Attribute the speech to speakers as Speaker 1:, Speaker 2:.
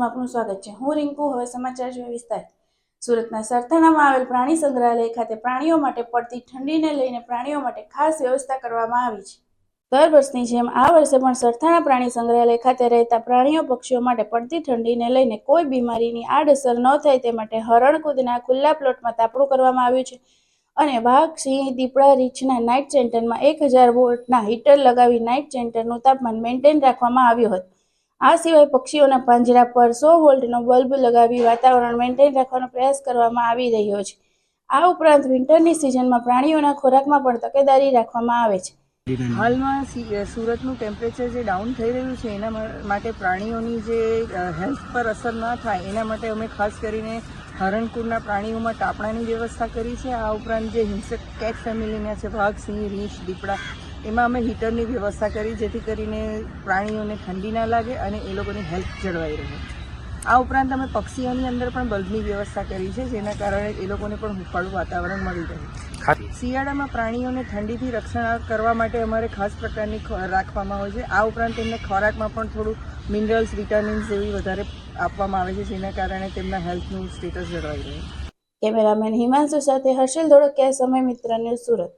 Speaker 1: ન્યૂઝમાં આપનું સ્વાગત છે। હું રિંકુ। હવે સમાચાર જોઈએ વિસ્તાર। સુરતના સરથાણામાં આવેલ પ્રાણી સંગ્રહાલય ખાતે પ્રાણીઓ માટે પડતી ઠંડીને લઈને પ્રાણીઓ માટે ખાસ વ્યવસ્થા કરવામાં આવી છે। દર વર્ષની જેમ આ વર્ષે પણ સરથાણા પ્રાણી સંગ્રહાલય ખાતે રહેતા પ્રાણીઓ પક્ષીઓ માટે પડતી ઠંડીને લઈને કોઈ બીમારીની આડઅસર ન થાય તે માટે હરણકુદના ખુલ્લા પ્લોટમાં તાપણું કરવામાં આવ્યું છે અને વાઘ, સિંહ, દીપડા, રીંછના નાઇટ સેન્ટરમાં 1000 વોલ્ટના હીટર લગાવી નાઇટ સેન્ટરનું તાપમાન મેન્ટેન રાખવામાં આવ્યું હતું। આ સિવાય પક્ષીઓના પાંજરા પર 100 વોલ્ટનો બલ્બ લગાવી વાતાવરણ મેન્ટેન રાખવાનો પ્રયાસ કરવામાં આવી રહ્યો છે। આ ઉપરાંત વિન્ટરની સિઝનમાં પ્રાણીઓના ખોરાકમાં પણ તકેદારી રાખવામાં આવે છે।
Speaker 2: હાલમાં સુરતનું ટેમ્પરેચર જે ડાઉન થઈ રહ્યું છે એના માટે પ્રાણીઓની જે હેલ્થ પર અસર ન થાય એના માટે અમે ખાસ કરીને હરણકુળના પ્રાણીઓમાં તાપણાની વ્યવસ્થા કરી છે। આ ઉપરાંત જે હિંસક કેટ ફેમિલીના છે વાઘ, સિંહ, રીંછ, દીપડા, એમાં અમે હીટરની વ્યવસ્થા કરી જેથી કરીને પ્રાણીઓને ઠંડી ના લાગે અને એ લોકોની હેલ્થ જળવાઈ રહે। આ ઉપરાંત અમે પક્ષીઓની અંદર પણ બલ્બની વ્યવસ્થા કરી છે જેના કારણે એ લોકોને પણ હુંફાળું વાતાવરણ મળી રહે। શિયાળામાં પ્રાણીઓને ઠંડીથી રક્ષણ કરવા માટે અમારે ખાસ પ્રકારની રાખવામાં આવે છે। આ ઉપરાંત તેમને ખોરાકમાં પણ થોડું મિનરલ્સ, વિટામિન્સ જેવી વધારે આપવામાં આવે છે જેના કારણે તેમના હેલ્થનું સ્ટેટસ જળવાઈ રહે।
Speaker 1: કેમેરામેન હિમાંશુ સાથે હર્ષિલ ધોળકિયા, સમય મિત્ર ન્યૂઝ, સુરત।